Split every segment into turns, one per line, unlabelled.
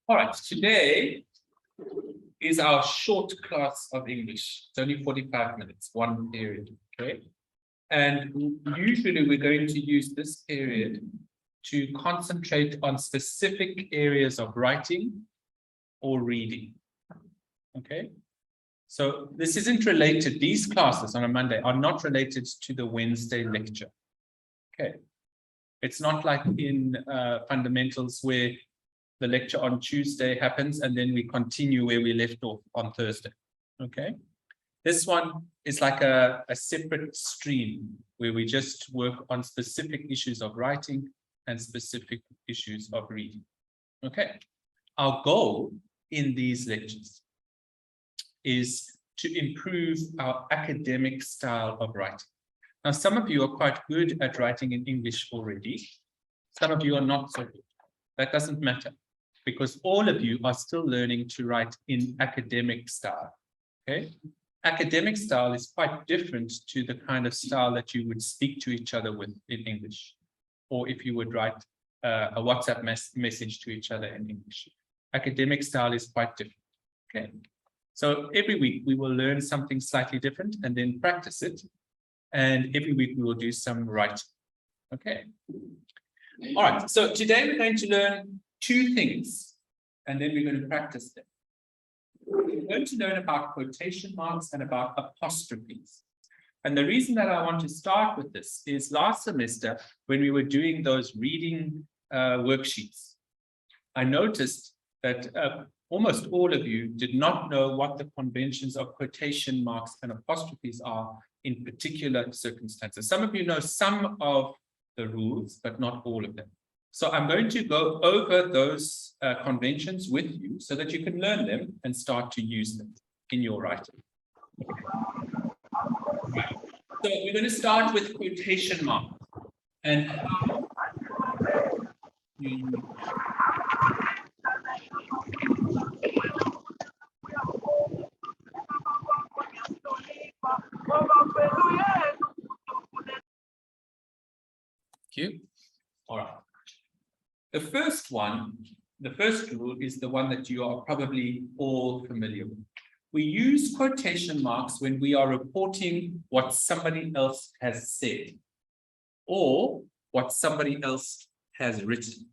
All right, today is our short class of English. It's only 45 minutes, one period, okay? And usually we're going to use this period to concentrate on specific areas of writing or reading, okay? So this isn't related, these classes on a Monday are not related to the Wednesday lecture, okay? It's not like in fundamentals where the lecture on Tuesday happens and then we continue where we left off on Thursday, okay? This one is like a separate stream where we just work on specific issues of writing and specific issues of reading, okay? Our goal in these lectures is to improve our academic style of writing. Now, some of you are quite good at writing in English already. Some of you are not so good. That doesn't matter, because all of you are still learning to write in academic style, okay? Academic style is quite different to the kind of style that you would speak to each other with in English, or if you would write a WhatsApp message to each other in English. Academic style is quite different, okay? So every week we will learn something slightly different and then practice it. And every week we will do some writing, okay? All right, so today we're going to learn two things, and then we're going to practice them. We're going to learn about quotation marks and about apostrophes. And the reason that I want to start with this is last semester, when we were doing those reading worksheets, I noticed that almost all of you did not know what the conventions of quotation marks and apostrophes are in particular circumstances. Some of you know some of the rules, but not all of them. So I'm going to go over those conventions with you so that you can learn them and start to use them in your writing. So we're going to start with quotation marks and how you Thank you. All right. The first one, the first rule is the one that you are probably all familiar with. We use quotation marks when we are reporting what somebody else has said or what somebody else has written.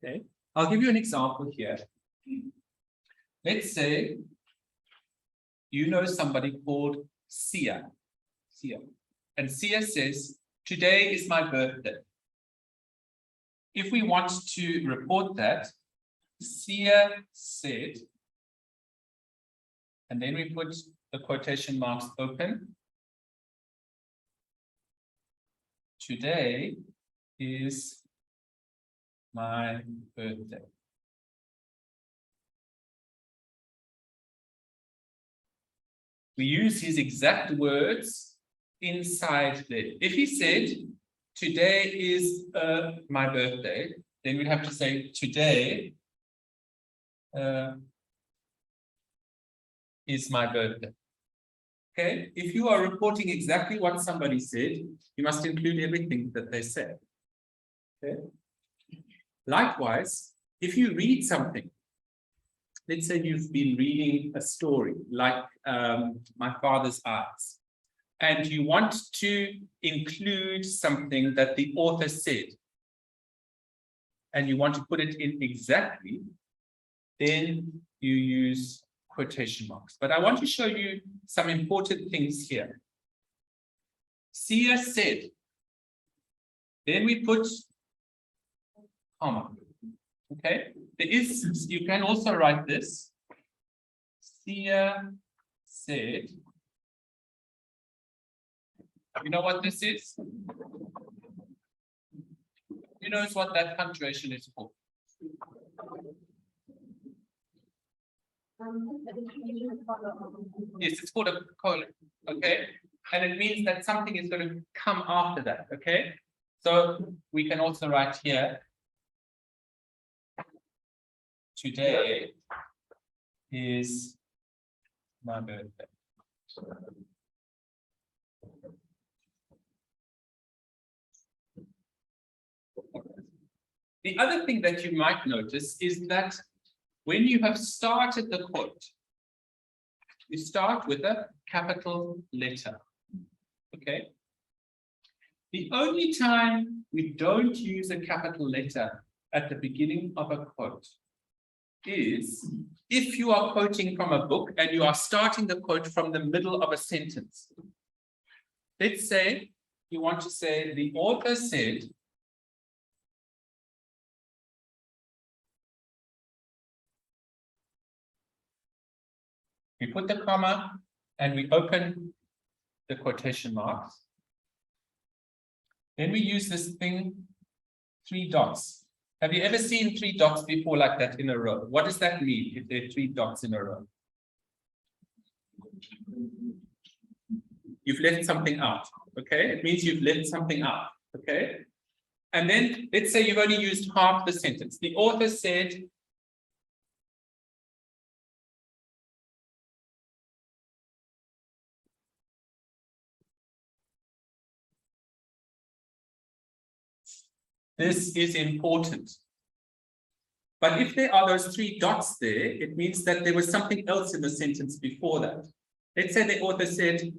Okay, I'll give you an example here. Let's say you know somebody called Sia. And Sia says, "Today is my birthday." If we want to report that, Sia said, and then we put the quotation marks open. Today is my birthday. We use his exact words inside there. If he said, "Today is my birthday," then we'd have to say, "Today is my birthday." Okay, if you are reporting exactly what somebody said, you must include everything that they said. Okay. Likewise, if you read something, let's say you've been reading a story like My Father's Eyes, and you want to include something that the author said, and you want to put it in exactly, then you use quotation marks. But I want to show you some important things here. Sia said, then we put comma. Okay, there is, you can also write this. Sia said. You know what this is? Who knows what that punctuation is for? Yes, it's called a colon, okay? And it means that something is going to come after that, okay? So we can also write here, today is my birthday. The other thing that you might notice is that when you have started the quote, you start with a capital letter. Okay. The only time we don't use a capital letter at the beginning of a quote is if you are quoting from a book and you are starting the quote from the middle of a sentence. Let's say you want to say, the author said, we put the comma and we open the quotation marks. Then we use this thing, 3 dots. Have you ever seen 3 dots before like that in a row? What does that mean if there are 3 dots in a row? You've left something out, okay? It means you've left something out, okay? And then let's say you've only used half the sentence. The author said, this is important. But if there are those 3 dots there, it means that there was something else in the sentence before that. Let's say the author said,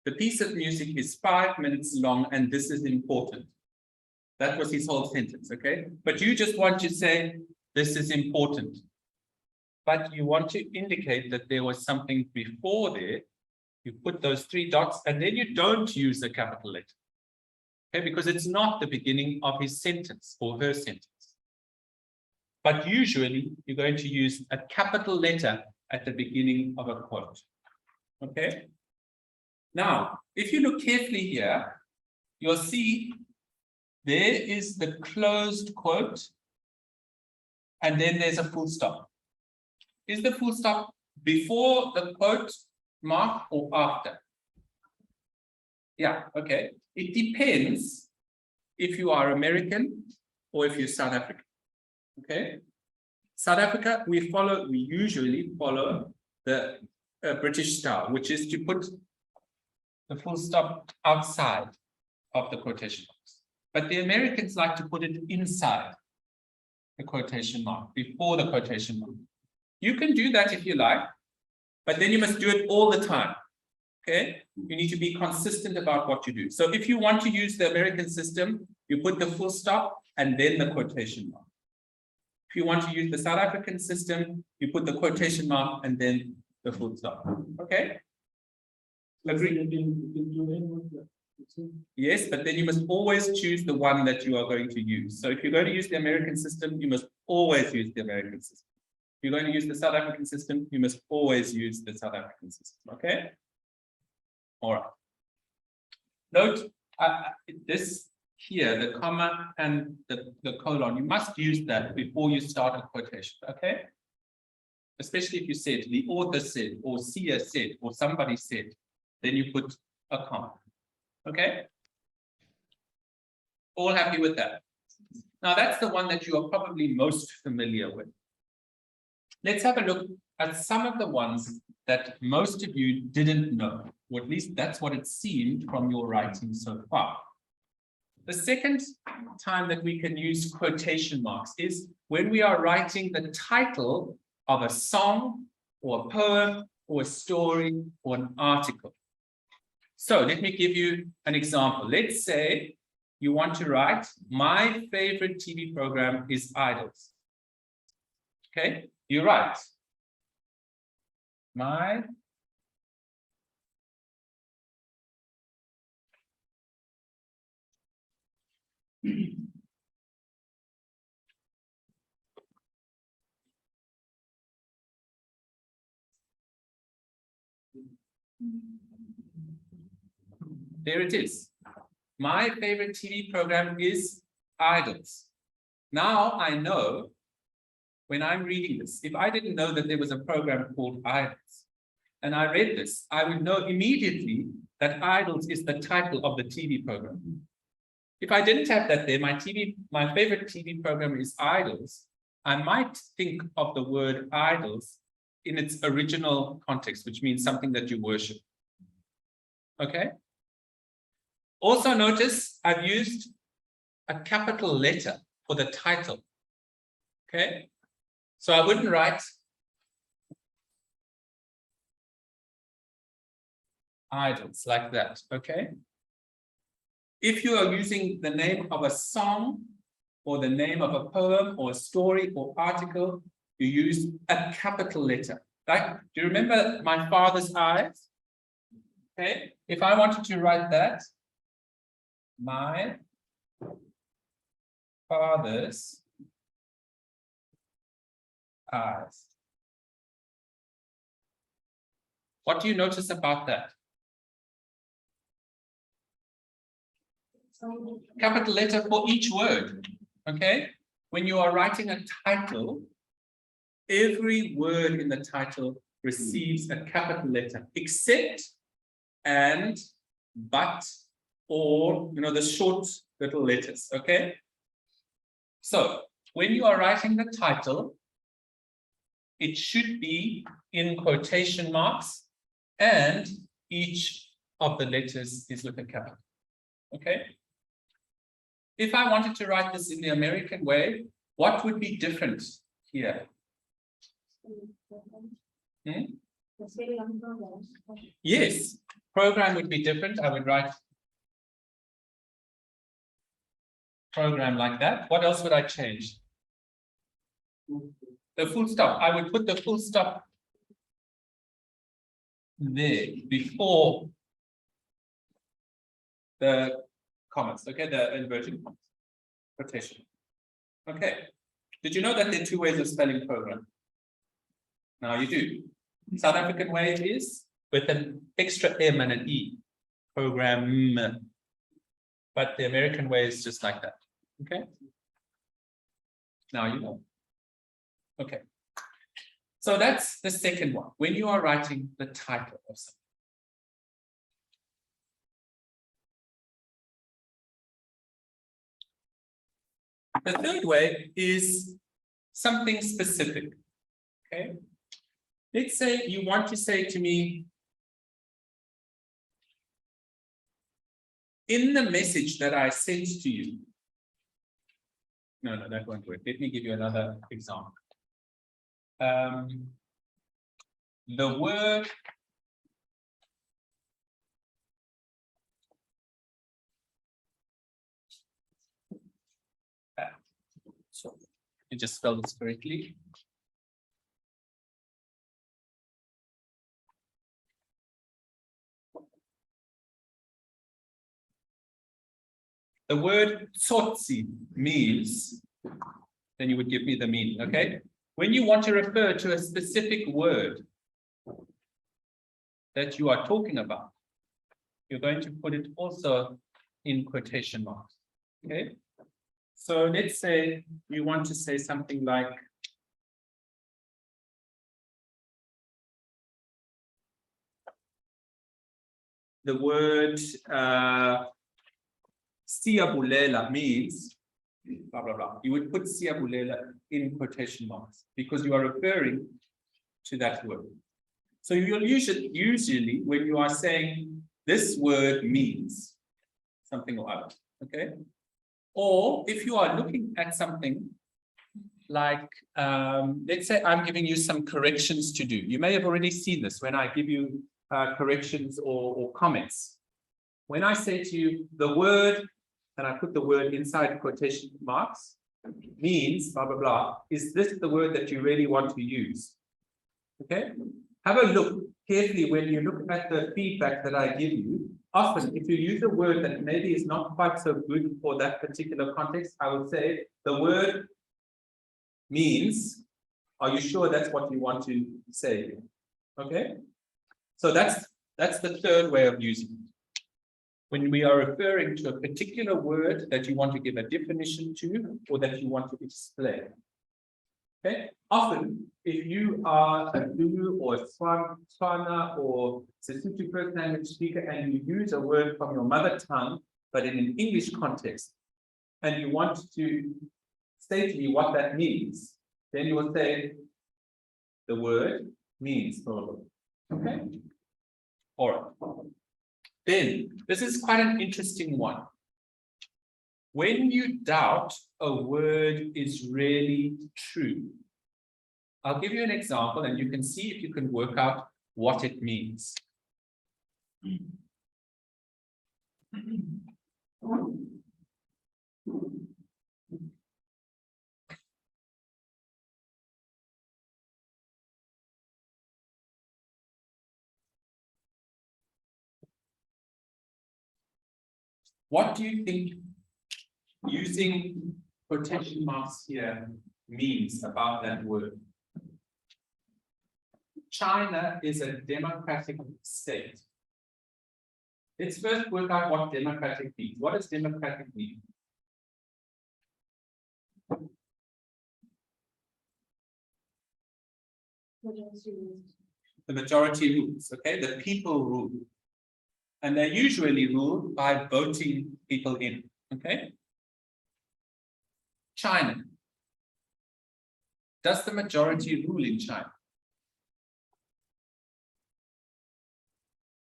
the piece of music is 5 minutes long and this is important. That was his whole sentence, okay? But you just want to say, this is important. But you want to indicate that there was something before there. You put those 3 dots and then you don't use a capital letter. Okay, because it's not the beginning of his sentence or her sentence. But usually you're going to use a capital letter at the beginning of a quote. Okay. Now, if you look carefully here, you'll see there is the closed quote, and then there's a full stop. Is the full stop before the quote mark or after? Yeah, okay. It depends if you are American or if you're South African. Okay. South Africa, we usually follow the British style, which is to put the full stop outside of the quotation marks. But the Americans like to put it inside the quotation mark, before the quotation mark. You can do that if you like, but then you must do it all the time. Okay, you need to be consistent about what you do. So if you want to use the American system, you put the full stop and then the quotation mark. If you want to use the South African system, you put the quotation mark and then the full stop. Okay? Agree? Yes, but then you must always choose the one that you are going to use. So if you're going to use the American system, you must always use the American system. If you're going to use the South African system, you must always use the South African system. Okay? All right. Note this here, the comma and the colon, you must use that before you start a quotation, okay? Especially if you said, the author said, or seer said, or somebody said, then you put a comma, okay? All happy with that? Now that's the one that you are probably most familiar with. Let's have a look at some of the ones that most of you didn't know, or at least that's what it seemed from your writing so far. The second time that we can use quotation marks is when we are writing the title of a song or a poem or a story or an article. So let me give you an example. Let's say you want to write, my favorite TV program is Idols. Okay, you write, my there it is. My favorite TV program is Idols. Now I know when I'm reading this, if I didn't know that there was a program called Idols, and I read this, I would know immediately that Idols is the title of the TV program. If I didn't have that there, my favorite TV program is Idols, I might think of the word idols in its original context, which means something that you worship. Okay? Also notice I've used a capital letter for the title. Okay, so I wouldn't write idols like that. Okay, if you are using the name of a song or the name of a poem or a story or article, you use a capital letter. Like, do you remember my father's eyes? Okay, if I wanted to write that, my father's eyes. What do you notice about that? Capital letter for each word. Okay, when you are writing a title, every word in the title receives a capital letter, except and, but, or, the short little letters. Okay, so when you are writing the title, it should be in quotation marks, and each of the letters is with a capital. Okay, if I wanted to write this in the American way, what would be different here? Yes, program would be different. I would write program like that. What else would I change? The full stop. I would put the full stop there before the commas. Okay, the inverted commas. Quotation. Okay. Did you know that there are two ways of spelling program? Now you do. South African way is with an extra M and an E. Program. But the American way is just like that. Okay. Now you know. Okay. So that's the second one. When you are writing the title of something. The third way is something specific. Okay. Let's say you want to say to me, in the message that I sent to you. No, that won't work. Let me give you another example. The word so you just spell this correctly. The word tsotsi means, then you would give me the meaning, okay? When you want to refer to a specific word that you are talking about, you're going to put it also in quotation marks, okay? So let's say you want to say something like, the word siyabulela means blah, blah, blah. You would put siyabulela in quotation marks because you are referring to that word. So you'll usually when you are saying this word means something or other, okay? Or if you are looking at something like, let's say I'm giving you some corrections to do. You may have already seen this when I give you corrections or comments. When I say to you, the word, and I put the word inside quotation marks, means blah, blah, blah, is this the word that you really want to use? Okay? Have a look carefully when you look at the feedback that I give you. Often, if you use a word that maybe is not quite so good for that particular context, I would say the word means, are you sure that's what you want to say? Okay? So that's the third way of using it. When we are referring to a particular word that you want to give a definition to or that you want to explain. Okay? Often, if you are a Zulu or Tswana or Sesotho first language speaker and you use a word from your mother tongue, but in an English context, and you want to say to me what that means, then you will say the word means. Okay? All right. Then, this is quite an interesting one. When you doubt a word is really true, I'll give you an example and you can see if you can work out what it means. What do you think using quotation marks here means about that word? China is a democratic state. Let's first work out what democratic means. What does democratic mean? The majority rules, okay? The people rule. And they're usually ruled by voting people in, okay? China. Does the majority rule in China?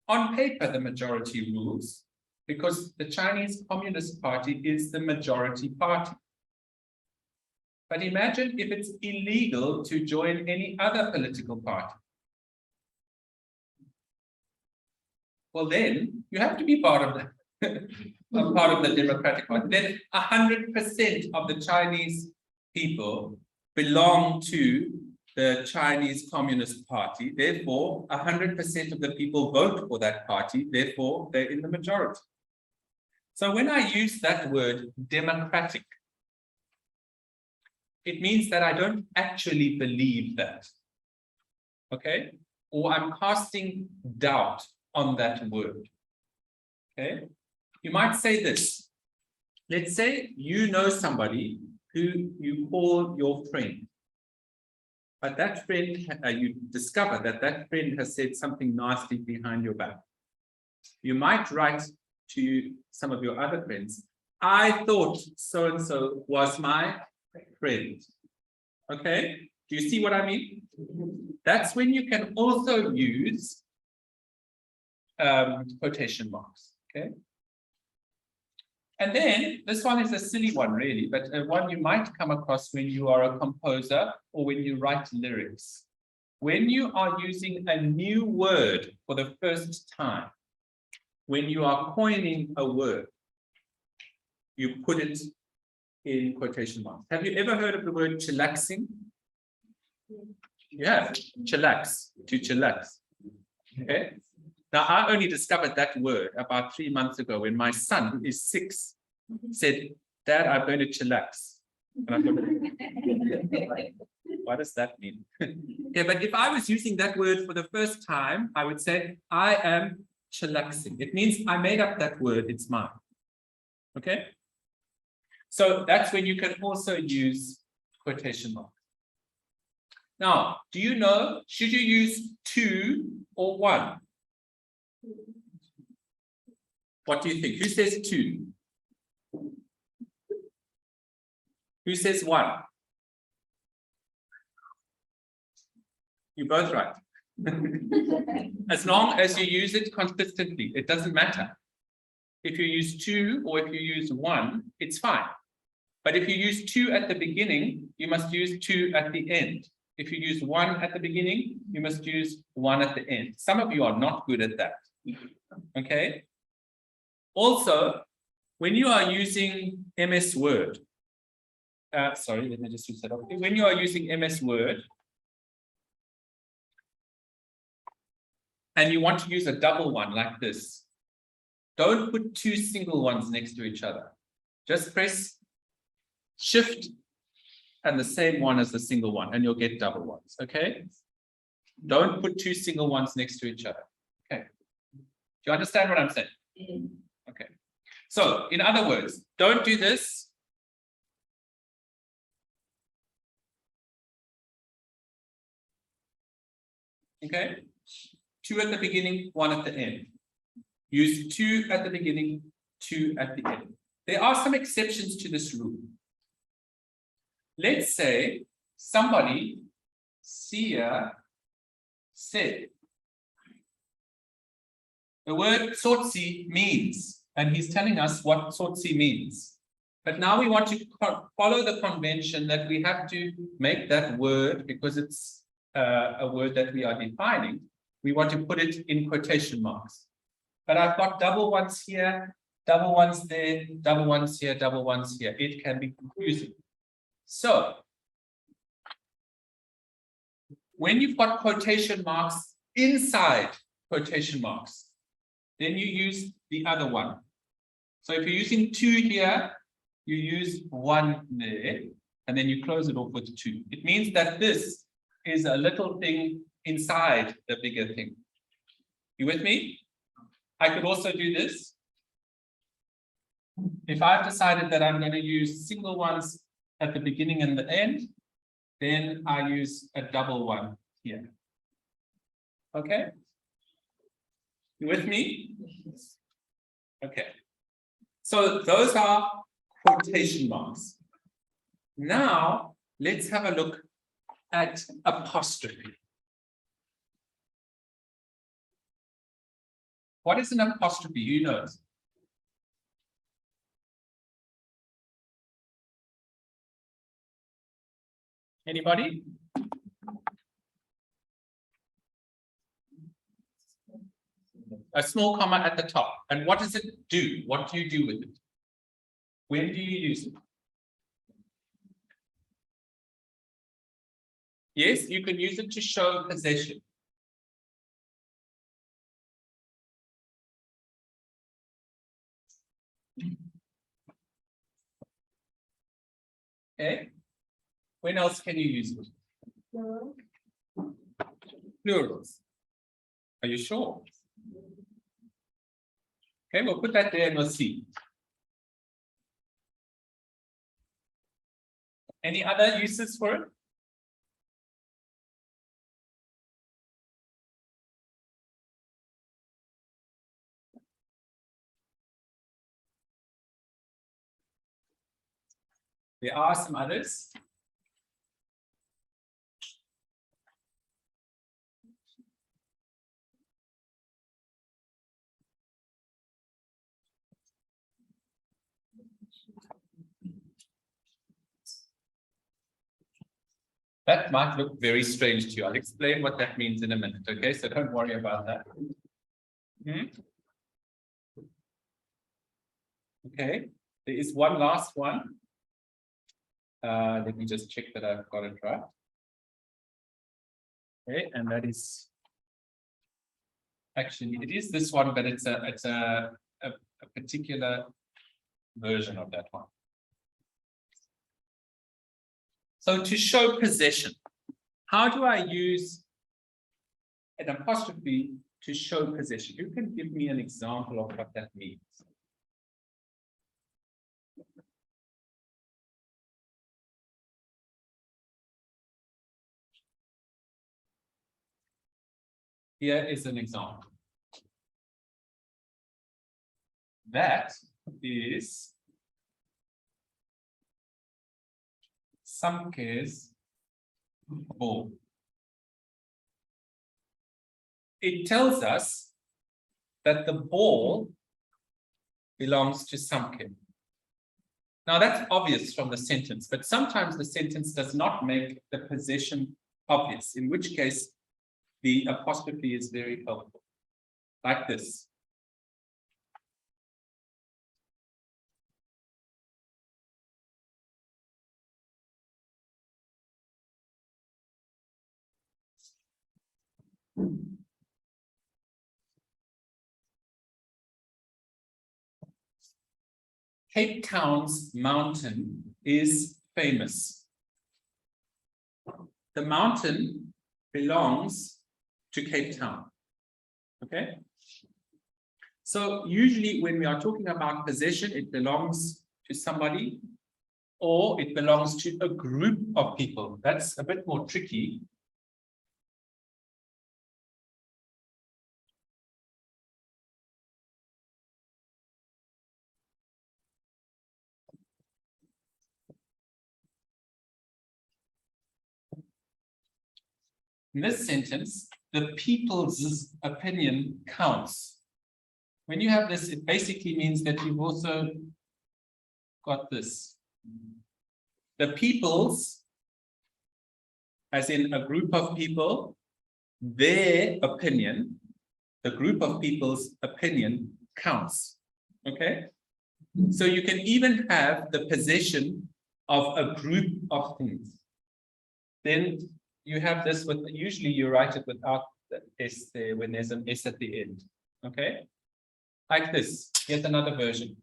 On paper, the majority rules because the Chinese Communist Party is the majority party. But imagine if it's illegal to join any other political party. Well, then you have to be part of the Democratic Party. Then 100% of the Chinese people belong to the Chinese Communist Party. Therefore, 100% of the people vote for that party. Therefore, they're in the majority. So when I use that word democratic, it means that I don't actually believe that. Okay? Or I'm casting doubt on that word. Okay? You might say this. Let's say you know somebody who you call your friend. But that friend, you discover that that friend has said something nasty behind your back. You might write to some of your other friends, I thought so-and-so was my friend. Okay? Do you see what I mean? That's when you can also use quotation marks. Okay? And then this one is a silly one, really, but one you might come across when you are a composer or when you write lyrics. When you are using a new word for the first time, when you are coining a word, you put it in quotation marks. Have you ever heard of the word chillaxing? Yeah, chillax, to chillax. Okay. Now, I only discovered that word about 3 months ago when my son, who is 6, said, Dad, I'm going to chillax. And I'm going, what does that mean? Okay, but if I was using that word for the first time, I would say, I am chillaxing. It means I made up that word, it's mine. Okay? So that's when you can also use quotation marks. Now, do you know, should you use 2 or 1? What do you think? Who says 2? Who says 1? You're both right. As long as you use it consistently, it doesn't matter. If you use 2 or if you use 1, it's fine. But if you use 2 at the beginning, you must use 2 at the end. If you use 1 at the beginning, you must use 1 at the end. Some of you are not good at that. Okay? Also, when you are using MS Word, sorry, let me just use that up. When you are using MS Word, and you want to use a double one like this, don't put 2 single ones next to each other. Just press Shift and the same one as the single one, and you'll get double ones, okay? Don't put 2 single ones next to each other, okay? Do you understand what I'm saying? Okay. So, in other words, don't do this. Okay? 2 at the beginning, 1 at the end. Use 2 at the beginning, 2 at the end. There are some exceptions to this rule. Let's say somebody, Sia, said, The word tsotsi means, and he's telling us what tsotsi means. But now we want to follow the convention that we have to make that word, because it's a word that we are defining, we want to put it in quotation marks. But I've got double ones here, double ones there, double ones here, double ones here. It can be confusing. So when you've got quotation marks inside quotation marks, then you use the other one. So if you're using 2 here, you use 1 there, and then you close it off with 2. It means that this is a little thing inside the bigger thing. You with me? I could also do this. If I've decided that I'm going to use single ones at the beginning and the end, then I use a double one here. Okay? You with me? Okay. So those are quotation marks. Now, let's have a look at apostrophe. What is an apostrophe? You know it. Anybody? A small comma at the top. And what does it do? What do you do with it? When do you use it? Yes, you can use it to show possession. Okay. When else can you use it? Plurals. Are you sure? Okay, we'll put that there and we'll see. Any other uses for it? There are some others. That might look very strange to you. I'll explain what that means in a minute, okay? So don't worry about that. Okay, there is one last one. Let me just check that I've got it right. Okay, and that is actually, it is this one, but it's a particular version of that one. So to show possession, how do I use an apostrophe to show possession? You can give me an example of what that means. Here is an example. That is Samke's ball. It tells us that the ball belongs to Samke. Now that's obvious from the sentence, but sometimes the sentence does not make the possession obvious, in which case the apostrophe is very helpful, like this. Cape Town's mountain is famous. The mountain belongs to Cape Town. Okay? So usually when we are talking about possession, it belongs to somebody or it belongs to a group of people. That's a bit more tricky. In this sentence, the people's opinion counts. when you have this, it basically means that you've also got this. The peoples, as in a group of people, their opinion, the group of people's opinion counts. Okay? So you can even have the possession of a group of things. Then you have this with, usually you write it without the S there when there's an S at the end. Okay? Like this. Here's another version.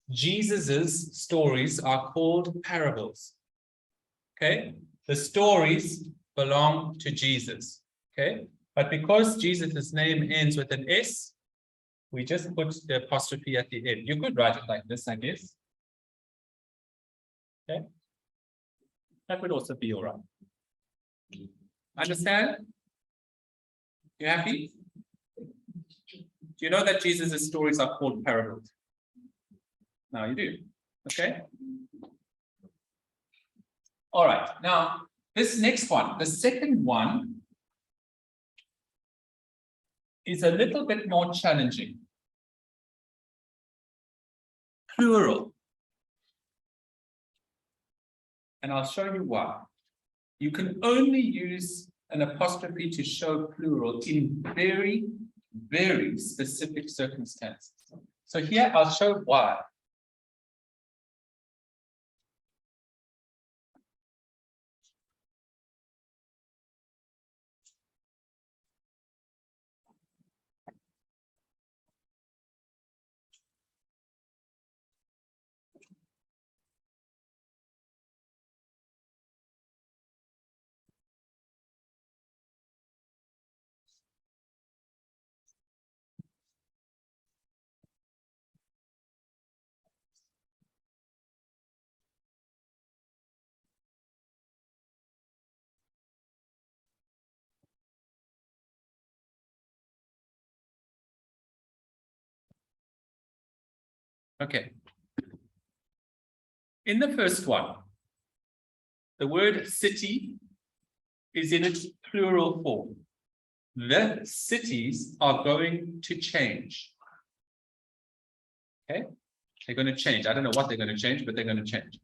Jesus's stories are called parables. Okay? The stories belong to Jesus. Okay? But because Jesus' name ends with an S, we just put the apostrophe at the end. You could write it like this, I guess. Okay? That would also be all right. Understand? You happy? Do you know that Jesus' stories are called parables? Now you do. Okay? All right. Now, this next one, the second one, is a little bit more challenging. Plural. And I'll show you why. You can only use an apostrophe to show plural in very, very specific circumstances. So here I'll show why. Okay. In the first one, the word city is in its plural form. The cities are going to change. Okay? They're going to change. I don't know what they're going to change, but they're going to change.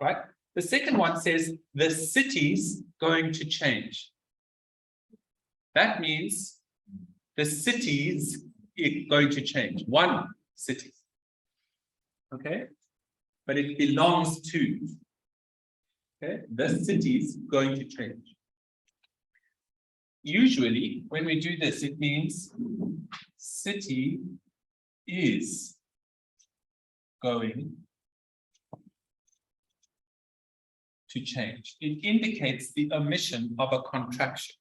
Right? The second one says the city's going to change. That means the cities is going to change. One city. Okay? But it belongs to. Okay? The city's going to change. Usually, when we do this, it means city is going to change. It indicates the omission of a contraction.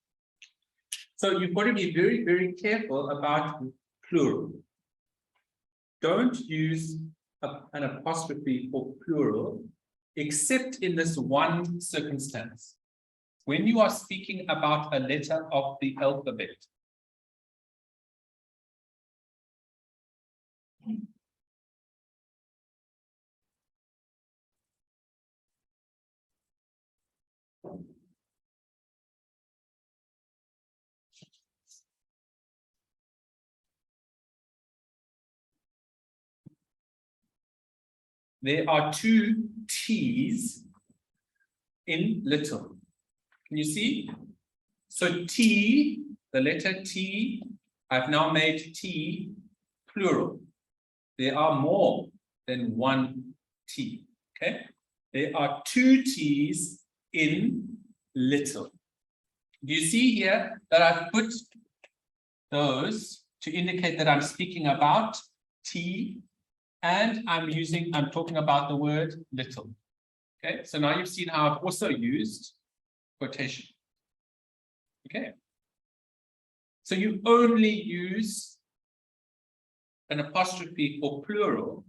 So you've got to be very, very careful about plural. Don't use an apostrophe for plural, except in this one circumstance. When you are speaking about a letter of the alphabet. There are two T's in little. Can you see? So T, the letter T, I've now made T plural. There are more than one T. Okay? There are two T's in little. Do you see here that I've put those to indicate that I'm speaking about T, and I'm talking about the word little. Okay, so now you've seen how I've also used quotation. Okay, so you only use an apostrophe for plural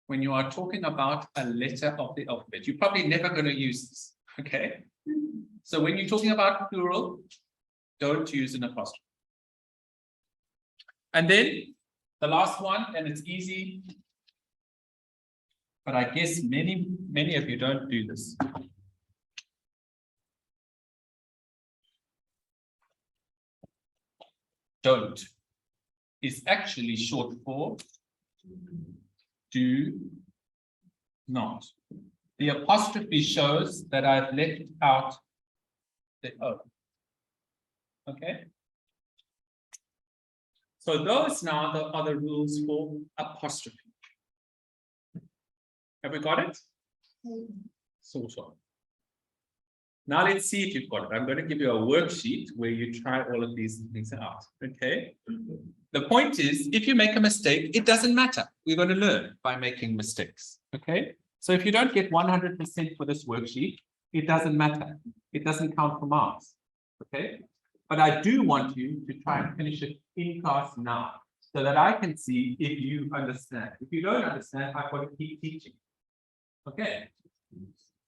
when you are talking about a letter of the alphabet. You're probably never going to use this. Okay, so when you're talking about plural, don't use an apostrophe. And then The last one, and it's easy, but I guess many of you don't do this. Don't is actually short for do not. The apostrophe shows that I've left out the O. Okay. So those now are the rules for apostrophe. Have we got it? Sort of. Now let's see if you've got it. I'm going to give you a worksheet where you try all of these things out. Okay. The point is, if you make a mistake, it doesn't matter. We're going to learn by making mistakes. Okay. So if you don't get 100% for this worksheet, it doesn't matter. It doesn't count for marks. Okay. But I do want you to try and finish it in class now so that I can see if you understand. If you don't understand, I've got to keep teaching. Okay.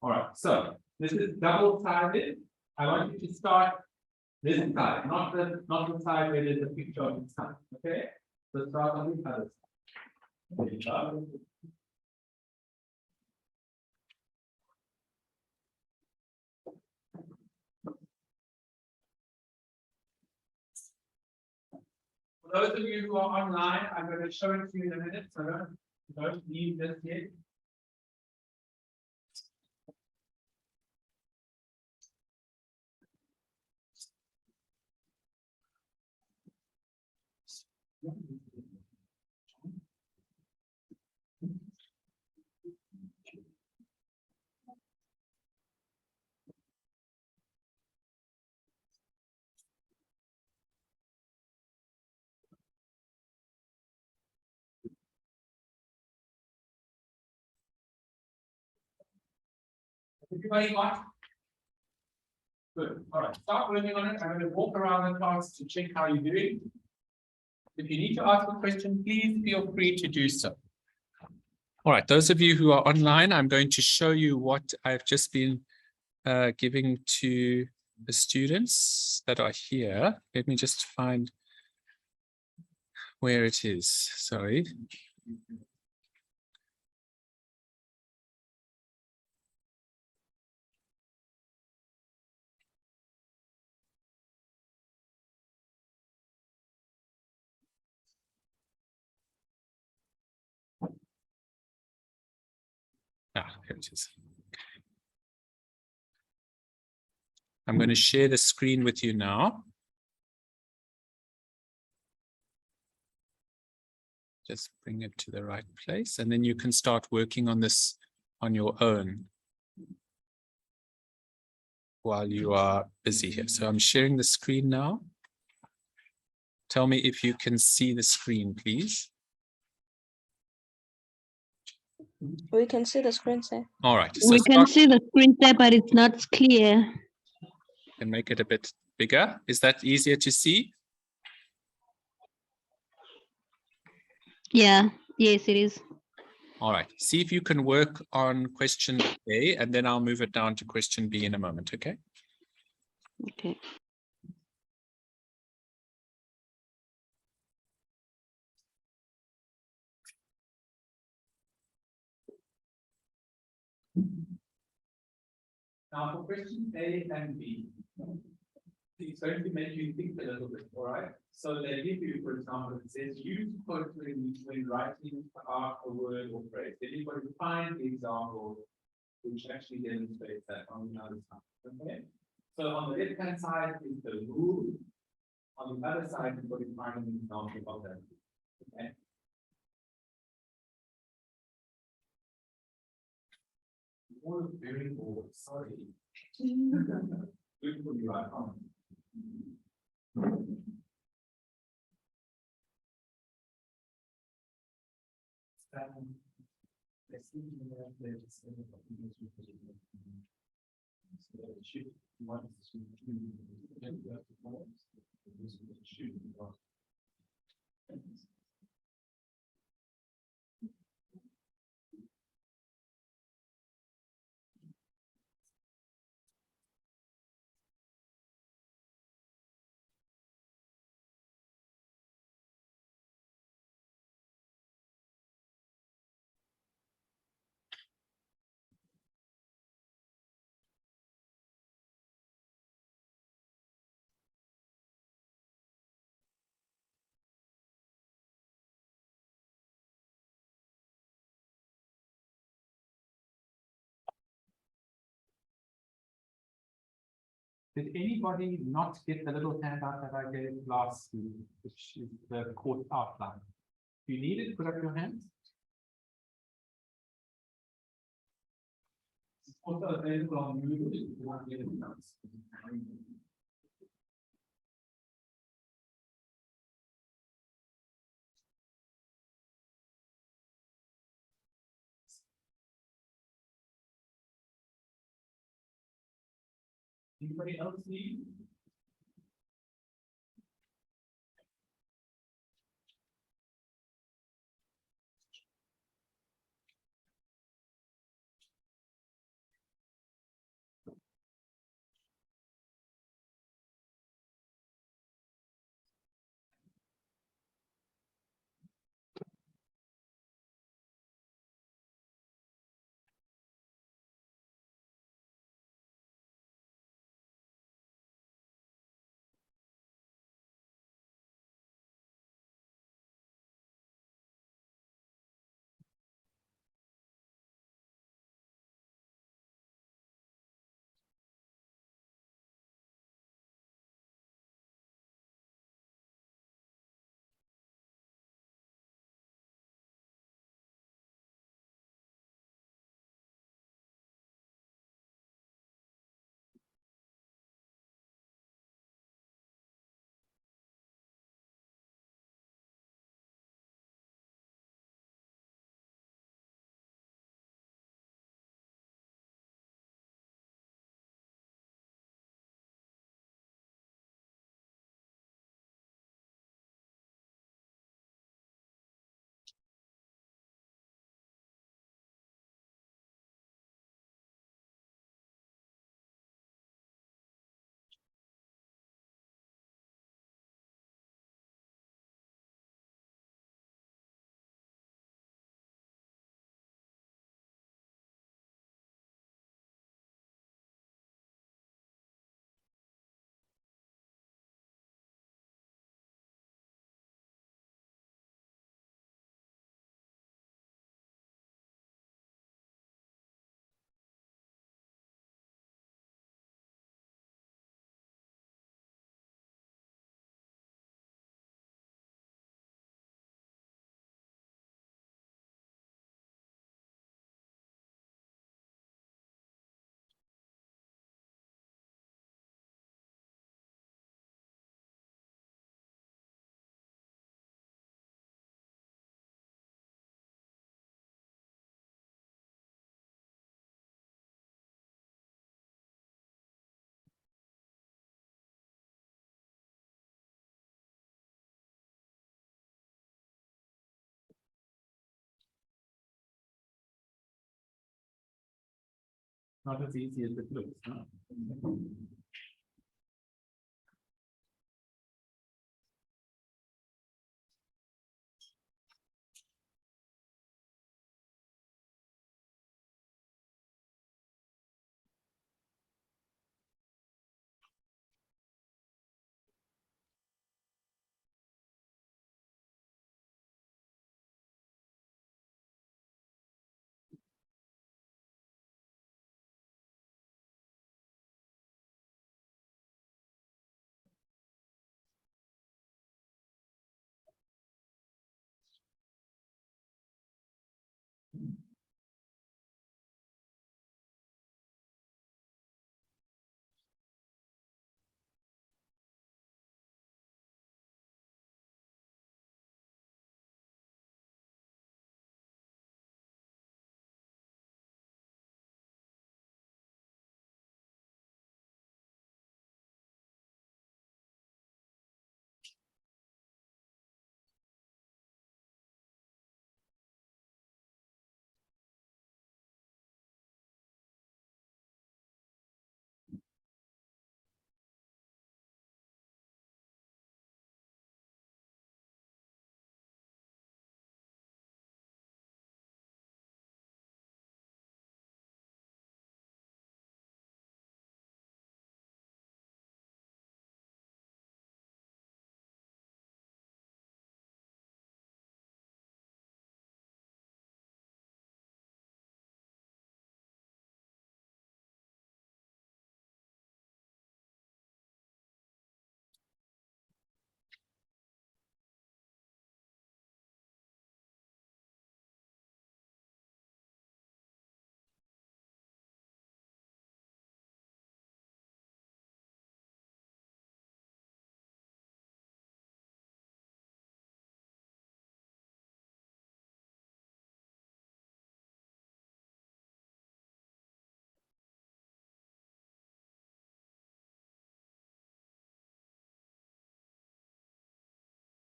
All right. So this is double-sided. I want you to start this side, not the side where there's a picture of the sun. Okay. So start on the other side. For those of you who are online, I'm going to show it to you in a minute, so don't leave this yet. Everybody got? Good. All right. Start working on it. I'm going to walk around the class to check how you're doing. If you need to ask a question, please feel free to do so. All right. Those of you who are online, I'm going to show you what I've just been giving to the students that are here. Let me just find where it is. Sorry. Here it is. I'm going to share the screen with you now. Just bring it to the right place, and then you can start working on this on your own while you are busy here. So I'm sharing the screen now. Tell me if you can see the screen, please.
We can see the screen, sir.
All right. So
We can see the screen there, but it's not clear.
Can make it a bit bigger. Is that easier to see?
Yeah, yes, it is.
All right. See if you can work on question A, and then I'll move it down to question B in a moment, okay?
Okay.
Now for question A and B, it's going to make you think a little bit, all right? So they give you, for example, it says use quote when writing out a word or phrase. Then you've got to find the example which actually demonstrates that on the other side. Okay. So on the left-hand side is the rule. On the other side, you've got to find an example of that. Okay. All very bored. Sorry. Good for you, I promise. Did anybody not get the little handout that I gave last week, which is the course outline? If you need it, put up your hands. It's also available on Moodle if you want to get it done. Anybody else need? Not as easy as it looks. Huh?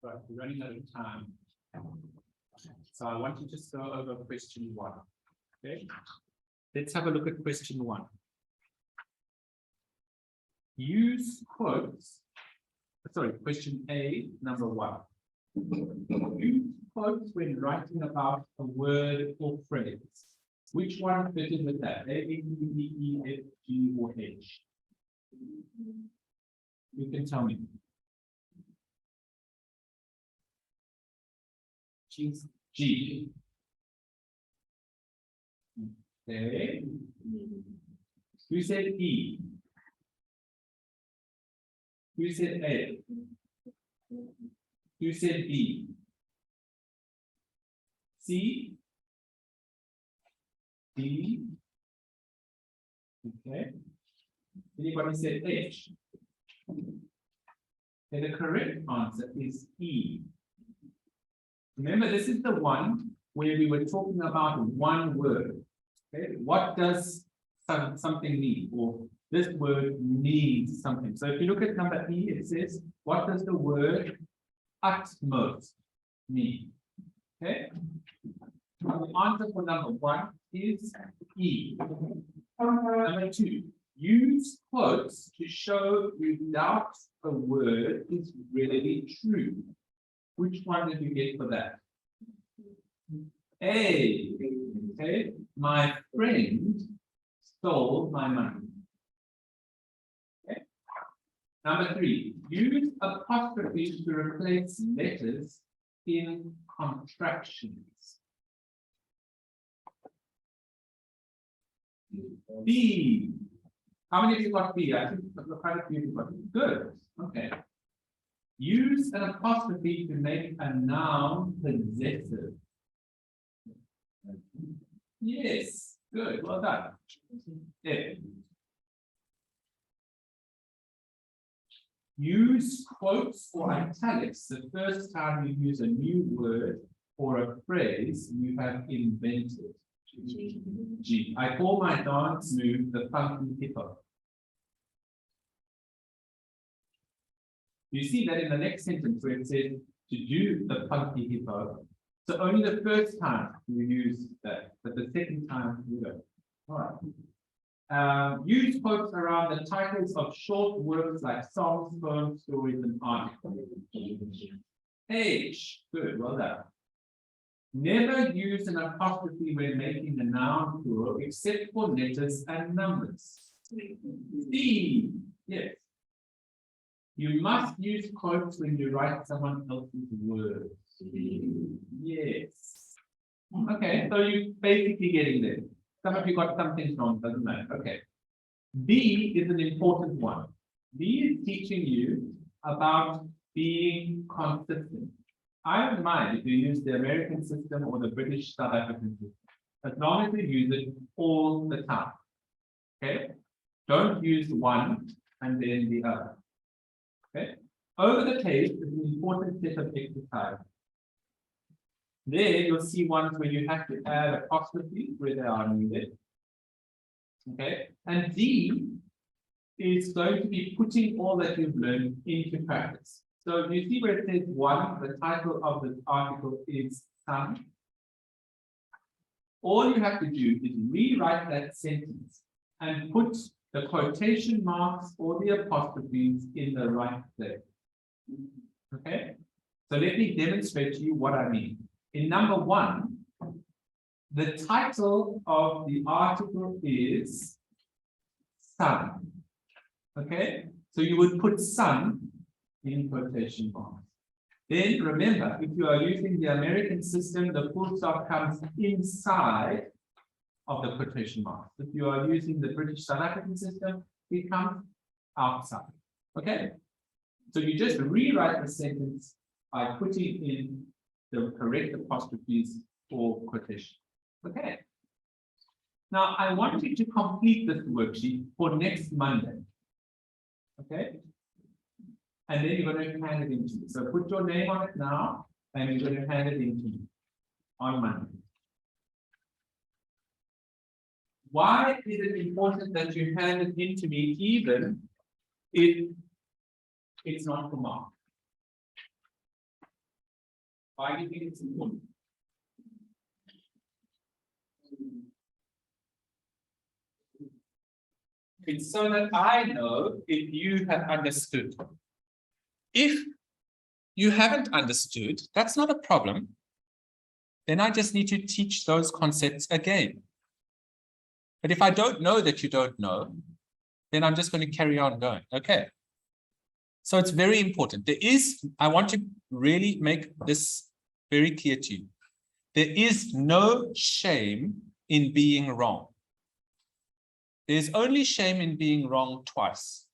Right, we're running out of time. So I want to just go over question 1. Okay. Let's have a look at question 1. Use quotes. Sorry, question A, number 1. Use quotes when writing about a word or phrase. Which one fits with that? A, B, D, E, F, G, or H? You can tell me. G. Okay. Who said E? Who said A? Who said B? C? D? Okay. Anybody said H? And the correct answer is E. Remember, this is the one where we were talking about one word. Okay, what does something mean? Or this word means something. So if you look at number E, it says, what does the word utmost mean? Okay. The answer for number 1 is E. Number 2, use quotes to show you doubt a word is really true. Which one did you get for that? A. Okay. My friend stole my money. Okay. Number 3, use apostrophes to replace letters in contractions. B. How many of you got B? I think quite a few of you got B. Good. Okay. Use an apostrophe to make a noun possessive. Yes. Good. Well done. F. Use quotes or italics the first time you use a new word or a phrase you have invented. G. I call my dance move the funky hippo. You see that in the next sentence where it says to do the funky hippo. So only the first time you use that, but the second time you don't. All right. Use quotes around the titles of short works like songs, poems, stories, and articles. H. Good. Well done. Never use an apostrophe when making a noun plural except for letters and numbers. D. Yes. You must use quotes when you write someone else's words. Yes. Okay, so you're basically getting there. Some of you got something wrong, doesn't matter. Okay. B is an important one. B is teaching you about being consistent. I don't mind if you use the American system or the British South African system, as long as you use it all the time. Okay? Don't use one and then the other. Okay? Over the page is an important set of exercises. There you'll see ones where you have to add apostrophes where they are needed. Okay? And D is going to be putting all that you've learned into practice. So you see where it says 1, the title of the article is sun. All you have to do is rewrite that sentence and put the quotation marks or the apostrophes in the right place. Okay? So let me demonstrate to you what I mean. In number 1, the title of the article is sun. Okay? So you would put sun in quotation marks. Then remember, if you are using the American system, the full stop comes inside of the quotation marks. If you are using the British South African system, it comes outside. Okay? So you just rewrite the sentence by putting in the correct apostrophes or quotation. Okay? Now, I want you to complete this worksheet for next Monday. Okay? And then you're going to hand it into me. So put your name on it now, and you're going to hand it into me on Monday. Why is it important that you hand it into me even if it's not for mark? Why do you think it's important? It's so that I know if you have understood. If you haven't understood, that's not a problem. Then I just need to teach those concepts again. But if I don't know that you don't know, then I'm just going to carry on going. Okay. So it's very important. I want to really make this very clear to you. There is no shame in being wrong. There's only shame in being wrong twice.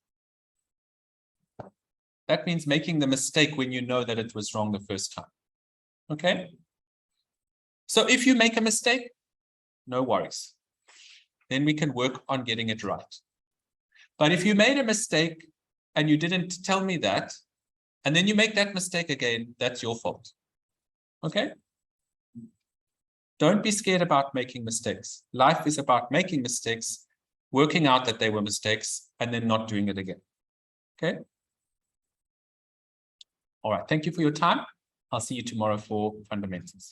That means making the mistake when you know that it was wrong the first time. Okay? So if you make a mistake, no worries. Then we can work on getting it right. But if you made a mistake and you didn't tell me that, and then you make that mistake again, that's your fault. Okay? Don't be scared about making mistakes. Life is about making mistakes, working out that they were mistakes, and then not doing it again. Okay? All right. Thank you for your time. I'll see you tomorrow for fundamentals.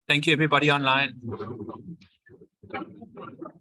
Thank you, everybody online.